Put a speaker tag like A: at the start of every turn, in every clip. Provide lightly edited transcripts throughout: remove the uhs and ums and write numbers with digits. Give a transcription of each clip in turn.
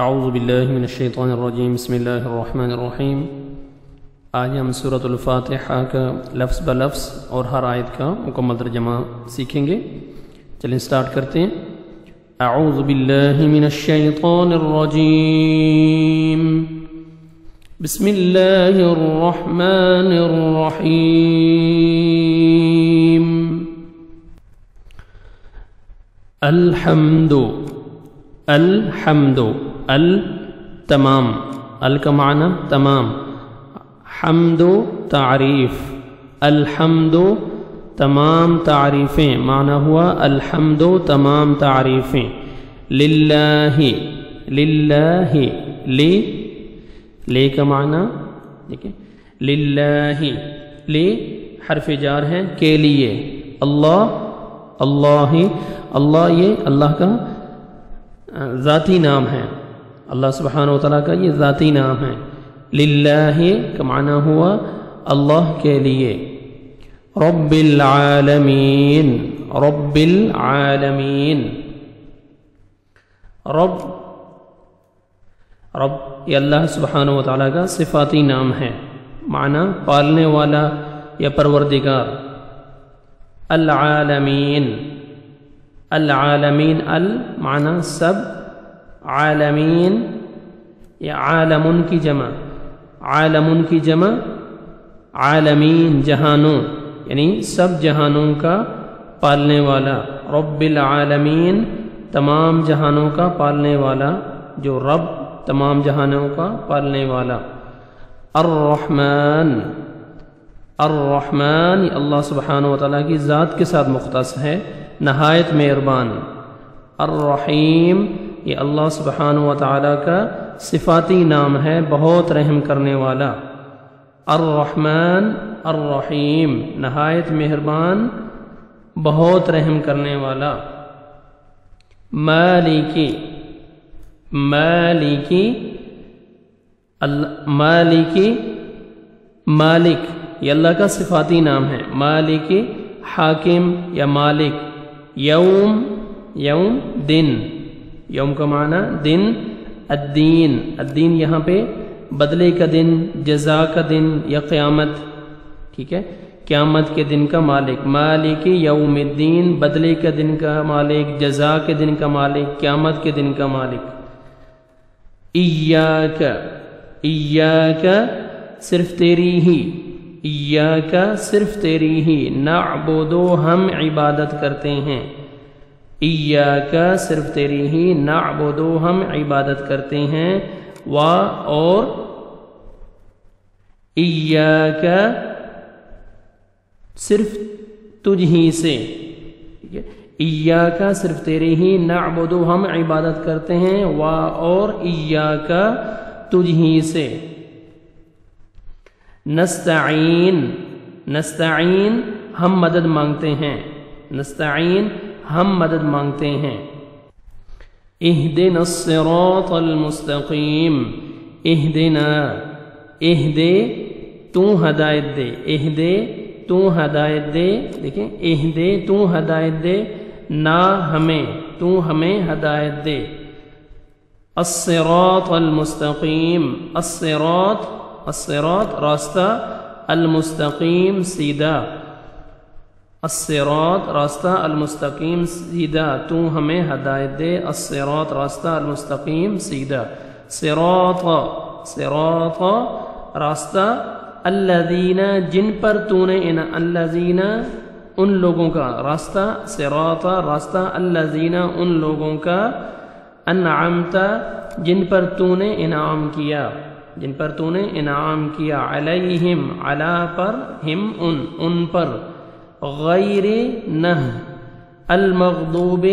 A: اعوذ باللہ من الشیطان الرجیم بسم اللہ الرحمن الرحیم۔ آج ہم سورۃ الفاتحہ کا لفظ بلفظ اور ہر آیت کا مکمل ترجمہ سیکھیں گے۔ چلیں سٹارٹ کرتے ہیں۔ اعوذ باللہ من الشیطان الرجیم بسم اللہ الرحمن الرحیم۔ الحمد تمام، کا معنی تمام، حمد تعریف، الحمد تمام تعریفیں، معنی ہوا الحمد تمام تعریفیں، للہ لے کا معنی دیکھیں، للہ لے حرف جار ہے کے لیے، اللہ یہ اللہ کا ذاتی نام ہے، اللہ سبحانہ وتعالیٰ کا یہ ذاتی نام ہے۔ للہ کا معنی ہوا اللہ کے لیے۔ رب العالمین رب یہ اللہ سبحانہ وتعالیٰ کا صفاتی نام ہے، معنی پالنے والا یا پروردگار۔ العالمین معنی سب، عالمین یا عالمن کی جمع، عالمین جہانوں، یعنی سب جہانوں کا پالنے والا۔ رب العالمین تمام جہانوں کا پالنے والا، جو رب تمام جہانوں کا پالنے والا۔ الرحمن اللہ سبحانہ وتعالیٰ کی ذات کے ساتھ مختص ہے، نہایت مہربان۔ الرحیم یہ اللہ سبحانہ وتعالیٰ کا صفاتی نام ہے، بہت رحم کرنے والا۔ الرحمن الرحیم نہایت مہربان، بہت رحم کرنے والا۔ مالک یہ اللہ کا صفاتی نام ہے، مالک حاکم یا مالک۔ یوم دن، یوم کا معنی دن، الدین یہاں پہ بدلے کا دن، جزا کا دن یا قیامت، ٹھیک ہے، قیامت کے دن کا مالک۔ مالک یوم الدین بدلے کا دن کا مالک، جزا کے دن کا مالک، قیامت کے دن کا مالک۔ ایاک صرف تیری ہی، ایاک صرف تیری ہی، نعبد ہم عبادت کرتے ہیں، ایاک صرف تیری ہی، نعبد ہم عبادت کرتے ہیں، اور ایاک صرف تجھ ہی سے، ایاک صرف تیری ہی، نعبد ہم عبادت کرتے ہیں، اور ایاک تجھ ہی سے۔ نستعین ہم مدد مانگتے ہیں، نستعین ہم مدد مانگتے ہیں۔ اہدنا الصراط المستقیم، اہدے تو ہدایت دے، اہدے تو ہدایت دے، دیکھیں اہدے تو ہدایت دے، نہ ہمیں، تو ہمیں ہدایت دے۔ الصراط المستقیم، الصراط راستہ، المستقیم سیدھا، الصراط راستہ، المستقیم سیدھا، تو ہمیں ہدایت دے، الصراط راستہ، المستقیم سیدھا۔ صراط راستہ، الذین جن پر تو نے، الذین ان لوگوں کا، راستہ صراط راستہ، الذین ان لوگوں کا، انعمت جن پر تو نے انعام کیا، جن پر تو نے انعام کیا، علیہم علی پر، ہم ان پر، غیر نہ، المغضوب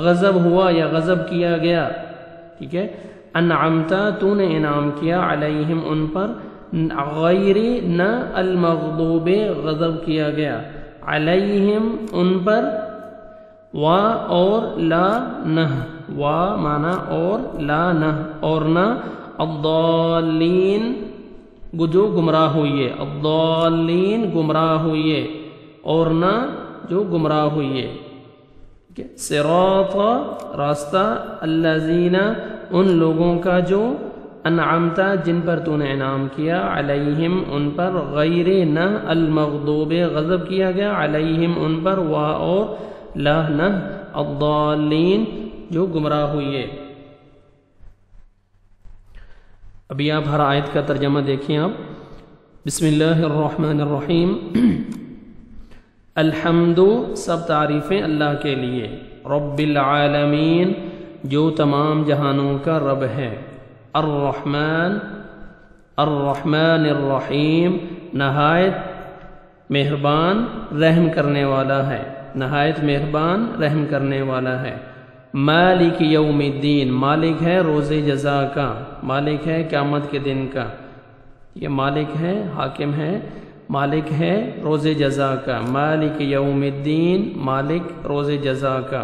A: غضب ہوا یا غضب کیا گیا، ٹھیک ہے، انعمتا تو نے انعام کیا، علیہم ان پر، غیر نہ، المغضوب غضب کیا گیا، علیہم ان پر، اور لا نہ، معنی اور، لا نہ اور نہ، الضالین جو گمراہ ہوئیے، الضالین گمراہ ہوئیے، اور نہ جو گمراہ ہوئیے۔ صراط راستہ، الذین ان لوگوں کا جو انعمت جن پر تو نے انعام کیا، علیہم ان پر، غیر نہ المغضوب غضب کیا گیا، علیہم ان پر، وا اور لا نہ، الضالین جو گمراہ ہوئے۔ ابھی آپ ہر آیت کا ترجمہ دیکھیں آپ۔ بسم اللہ الرحمن الرحیم۔ الحمد سب تعریفیں اللہ کے لیے، رب العالمین جو تمام جہانوں کا رب ہے، الرحمن الرحیم نہایت مہربان رحم کرنے والا ہے، نہایت مہربان رحم کرنے والا ہے، مالک یوم الدین مالک ہے روز جزا کا، مالک ہے قیامت کے دن کا، یہ مالک ہے، حاکم ہے، مالک ہے روز جزا کا، مالک یوم الدین مالک روز جزا کا۔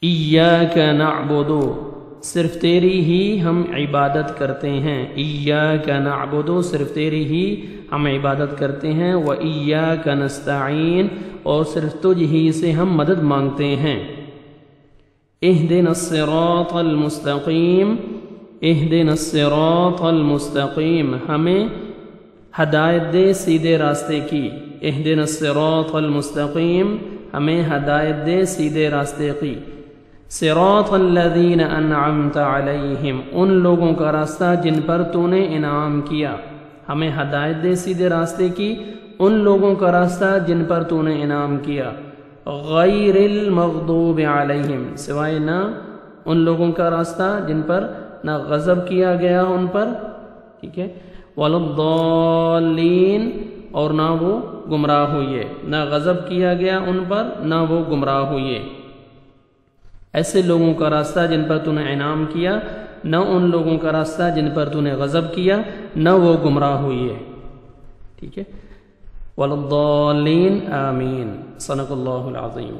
A: ایاک نعبد صرف تیری ہی ہم عبادت کرتے ہیں، ایاک نعبد صرف تیری ہی ہم عبادت کرتے ہیں، و ایاک نستعین اور صرف تجھ ہی سے ہم مدد مانگتے ہیں۔ اہدنا الصراط المستقیم، اہدنا الصراط المستقیم ہمیں ہدایت دے سیدھے راستے کی، اہدنا الصراط المستقیم ہمیں ہدایت دے سیدھے راستے کی، صراط الذین انعمت علیہم ان لوگوں کا راستہ جن پر تو نے انعام کیا، ہمیں ہدایت دے سیدھے راستے کی ان لوگوں کا راستہ جن پر تو نے انعام کیا، غیر المغضوب علیہم سوائے نہ ان لوگوں کا راستہ جن پر نہ غضب کیا گیا ان پر، ٹھیک ہے، ولا الضالین اور نہ وہ گمراہ ہوئے، نہ غضب کیا گیا ان پر نہ وہ گمراہ ہوئے۔ ایسے لوگوں کا راستہ جن پر تو نے انعام کیا، نہ ان لوگوں کا راستہ جن پر تو نے غضب کیا، نہ وہ گمراہ ہوئے، ٹھیک ہے، ولا الضالین آمین۔ صدق اللہ العظیم۔